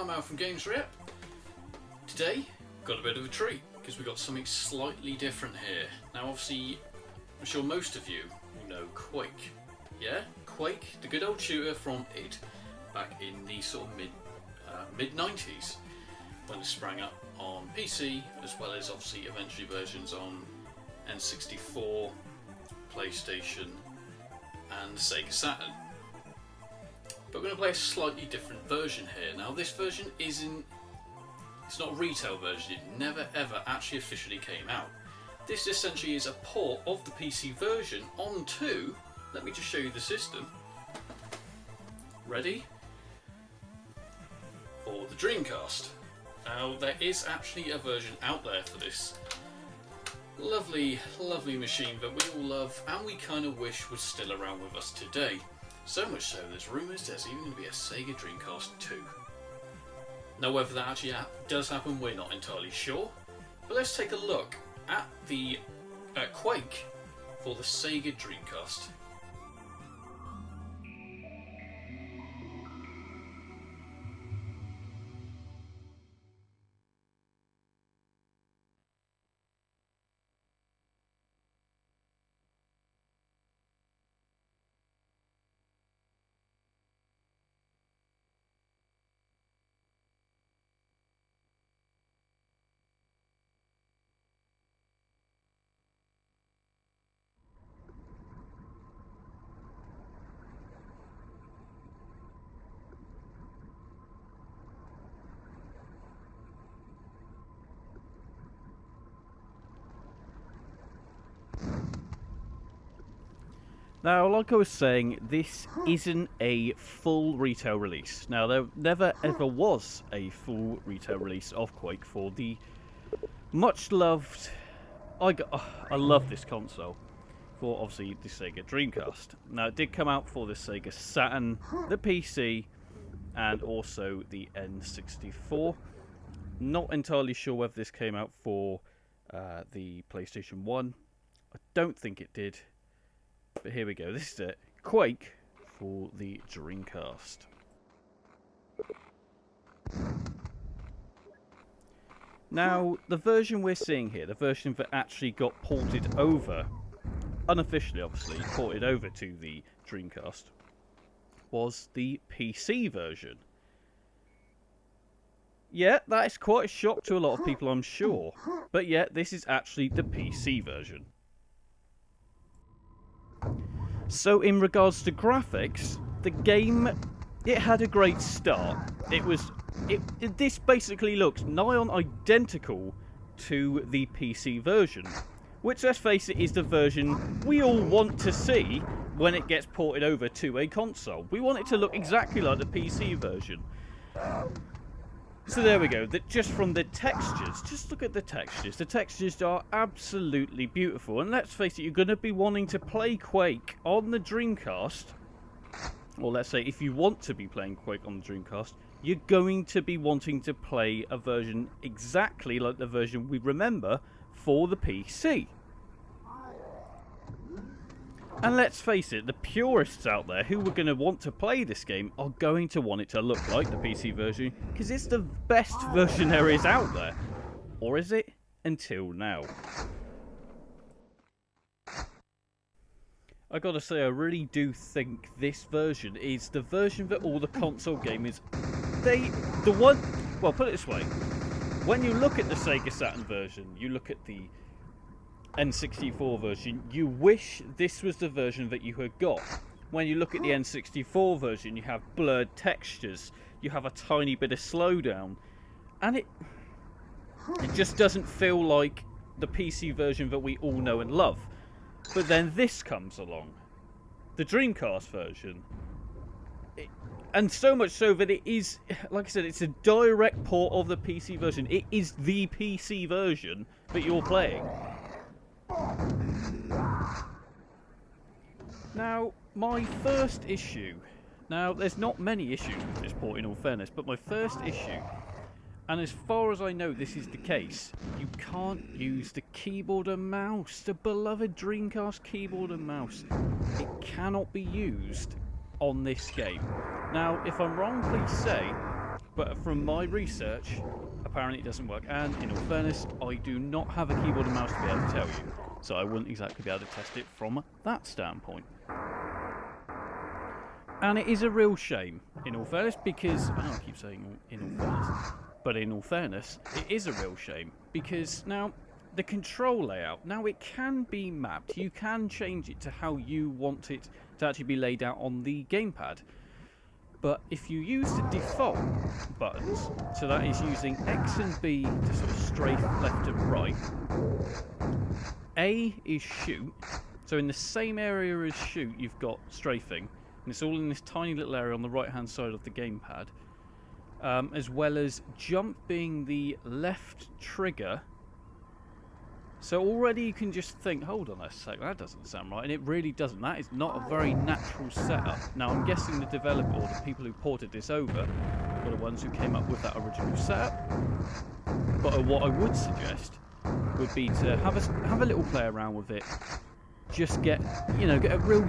I'm Al from Games Rep. Today, got a bit of a treat because we've got something slightly different here. Now, obviously, I'm sure most of you will know Quake. Yeah, Quake, the good old shooter from id back in the sort of mid 90s when it sprang up on PC, as well as obviously eventually versions on N64, PlayStation, and Sega Saturn. But we're going to play a slightly different version here. Now, this version it's not a retail version, it never ever actually officially came out. This essentially is a port of the PC version onto, let me just show you the system. Ready? For the Dreamcast. Now, there is actually a version out there for this lovely, lovely machine that we all love and we kind of wish was still around with us today. So much so, there's rumours there's even going to be a Sega Dreamcast 2. Now, whether that actually does happen, we're not entirely sure. But let's take a look at the Quake for the Sega Dreamcast. Now, like I was saying, this isn't a full retail release. Now, there never ever was a full retail release of Quake for the much loved... I love this console for, obviously, the Sega Dreamcast. Now, it did come out for the Sega Saturn, the PC, and also the N64. Not entirely sure whether this came out for the PlayStation 1. I don't think it did. But here we go, this is it. Quake for the Dreamcast. Now, the version we're seeing here, the version that actually got ported over, unofficially obviously, ported over to the Dreamcast, was the PC version. Yeah, that is quite a shock to a lot of people, I'm sure. But yeah, this is actually the PC version. So in regards to graphics, the game, it had a great start. This basically looks nigh on identical to the PC version, which, let's face it, is the version we all want to see when it gets ported over to a console. We want it to look exactly like the PC version. So there we go, just from the textures, just look at the textures. The textures are absolutely beautiful, and let's face it, you're going to be wanting to play Quake on the Dreamcast, or let's say if you want to be playing Quake on the Dreamcast, you're going to be wanting to play a version exactly like the version we remember for the PC. And let's face it, the purists out there who are going to want to play this game are going to want it to look like the PC version, because it's the best version there is out there. Or is it? Until now. I gotta say, I really do think this version is the version that all the console gamers... Well, put it this way. When you look at the Sega Saturn version, you look at the N64 version, you wish this was the version that you had got. When you look at the N64 version, you have blurred textures, you have a tiny bit of slowdown, and it just doesn't feel like the PC version that we all know and love. But then this comes along, the Dreamcast version, and so much so that it is, like I said, it's a direct port of the PC version. It is the PC version that you're playing. Now, my first issue... Now, there's not many issues with this port in all fairness, but my first issue, and as far as I know this is the case, you can't use the keyboard and mouse, the beloved Dreamcast keyboard and mouse. It cannot be used on this game. Now, if I'm wrong, please say, but from my research, apparently it doesn't work. And in all fairness, I do not have a keyboard and mouse to be able to tell you, so I wouldn't exactly be able to test it from that standpoint. And it is a real shame, in all fairness, because I know I keep saying in all fairness, but in all fairness, it is a real shame because now the control layout, now it can be mapped. You can change it to how you want it to actually be laid out on the gamepad. But if you use the default buttons, so that is using X and B to sort of strafe left and right, A is shoot, so in the same area as shoot you've got strafing, and it's all in this tiny little area on the right hand side of the gamepad, as well as jump being the left trigger. So already you can just think, hold on a sec, that doesn't sound right, and it really doesn't. That is not a very natural setup. Now I'm guessing the developer or the people who ported this over were the ones who came up with that original setup. But what I would suggest would be to have a little play around with it. Just get a real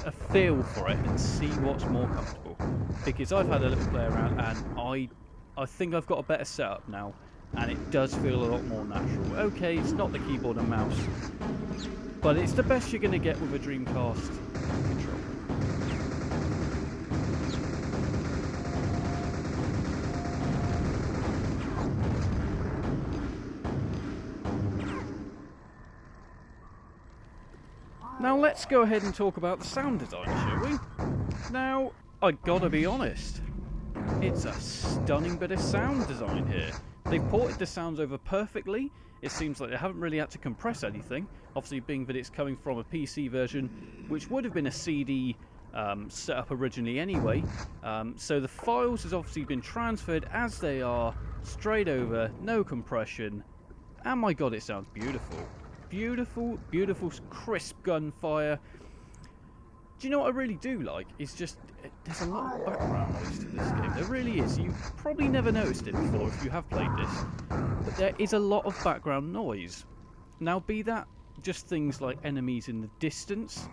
a feel for it and see what's more comfortable. Because I've had a little play around and I think I've got a better setup now. And it does feel a lot more natural. Okay, it's not the keyboard and mouse, but it's the best you're going to get with a Dreamcast controller. Now let's go ahead and talk about the sound design, shall we? Now, I gotta be honest, it's a stunning bit of sound design here. They've ported the sounds over perfectly. It seems like they haven't really had to compress anything. Obviously, being that it's coming from a PC version, which would have been a CD setup originally anyway. So the files has obviously been transferred as they are, straight over, no compression. And my god, it sounds beautiful. Beautiful, beautiful, crisp gunfire. Do you know what I really do like? It's just, there's a lot of background noise to this game. There really is. You probably never noticed it before if you have played this. But there is a lot of background noise. Now, be that just things like enemies in the distance,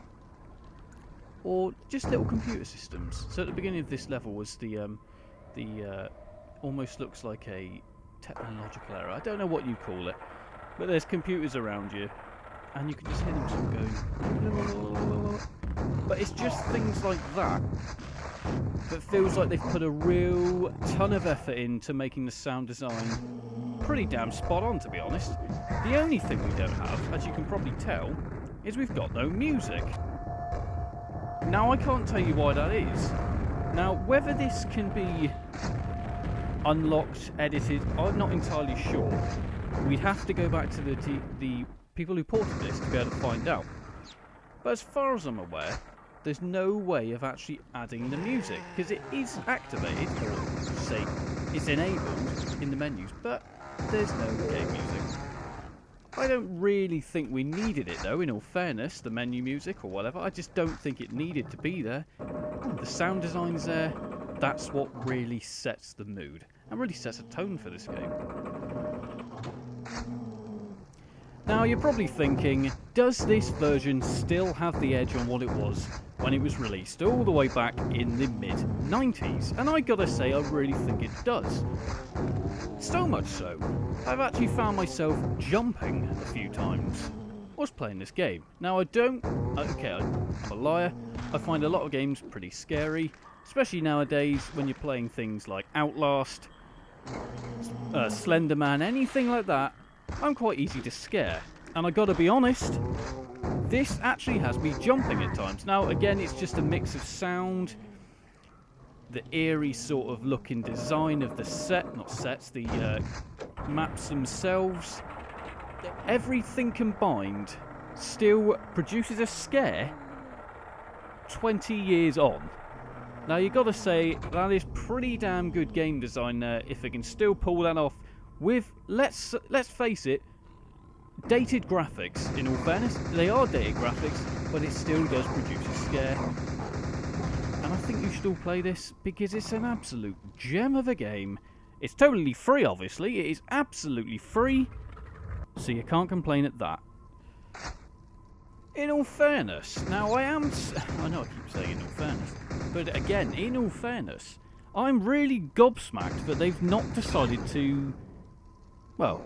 or just little computer systems. So at the beginning of this level was the almost looks like a technological error. I don't know what you call it. But there's computers around you, and you can just hear them sort of going. But it's just things like that that feels like they've put a real ton of effort into making the sound design pretty damn spot on, to be honest. The only thing we don't have, as you can probably tell, is we've got no music. Now, I can't tell you why that is. Now, whether this can be unlocked, edited, I'm not entirely sure. We'd have to go back to the people who ported this to be able to find out. But as far as I'm aware, there's no way of actually adding the music, because it is activated, or say it's enabled in the menus, but there's no game music. I don't really think we needed it though, in all fairness, the menu music or whatever. I just don't think it needed to be there. The sound design's there. That's what really sets the mood and really sets a tone for this game. Now, you're probably thinking, does this version still have the edge on what it was when it was released all the way back in the mid-90s? And I gotta say, I really think it does. So much so, I've actually found myself jumping a few times whilst playing this game. Now, I'm a liar. I find a lot of games pretty scary, especially nowadays when you're playing things like Outlast, Slender Man, anything like that. I'm quite easy to scare, and I gotta be honest, this actually has me jumping at times. Now, again, it's just a mix of sound, the eerie sort of looking design of the the maps themselves. Everything combined still produces a scare 20 years on. Now, you gotta say, that is pretty damn good game design there, if it can still pull that off with, let's face it, dated graphics. In all fairness, they are dated graphics, but it still does produce a scare. And I think you should all play this, because it's an absolute gem of a game. It's totally free, obviously. It is absolutely free, so you can't complain at that. In all fairness, now I know I keep saying in all fairness, but again, in all fairness, I'm really gobsmacked that they've not decided to, well,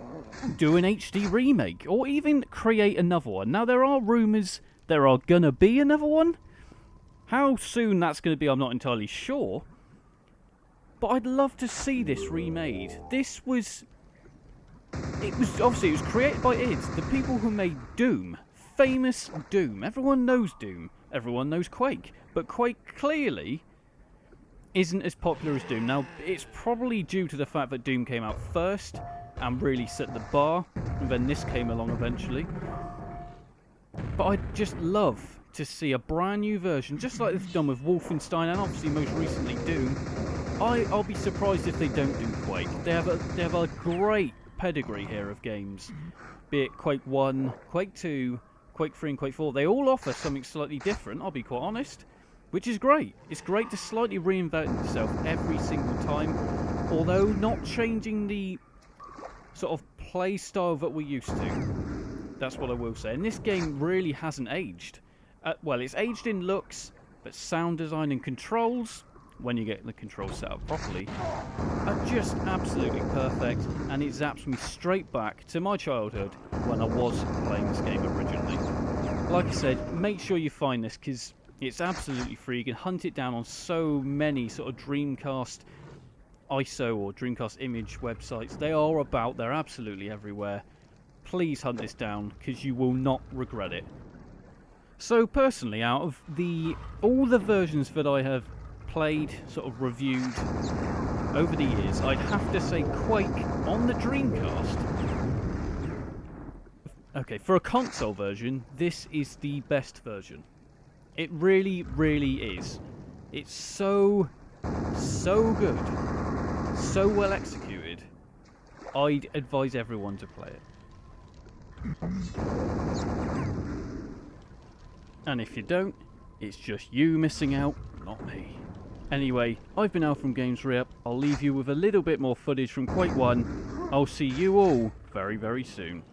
do an HD remake or even create another one. Now, there are rumours there are gonna be another one. How soon that's gonna be, I'm not entirely sure. But I'd love to see this remade. It was created by id, the people who made Doom, famous Doom. Everyone knows Doom, everyone knows Quake, but Quake clearly isn't as popular as Doom. Now, it's probably due to the fact that Doom came out first and really set the bar, and then this came along eventually. But I'd just love to see a brand new version, just like they've done with Wolfenstein and obviously most recently Doom. I'll be surprised if they don't do Quake. They have a great pedigree here of games, be it Quake 1, Quake 2, Quake 3 and Quake 4. They all offer something slightly different, I'll be quite honest, which is great. It's great to slightly reinvent itself every single time, although not changing the sort of play style that we're used to. That's what I will say. And this game really hasn't aged. Well, it's aged in looks, but sound design and controls, when you get the controls set up properly, are just absolutely perfect, and it zaps me straight back to my childhood when I was playing this game originally. Like I said, make sure you find this because it's absolutely free. You can hunt it down on so many sort of Dreamcast ISO or Dreamcast image websites. They are about, they're absolutely everywhere. Please hunt this down because you will not regret it. So personally, out of all the versions that I have played, sort of reviewed over the years, I'd have to say Quake on the Dreamcast. Okay, for a console version, this is the best version. It really, really is. It's so good, so well executed. I'd advise everyone to play it. And if you don't, it's just you missing out, not me. Anyway, I've been Al from Games Re-Up. I'll leave you with a little bit more footage from Quake 1. I'll see you all very, very soon.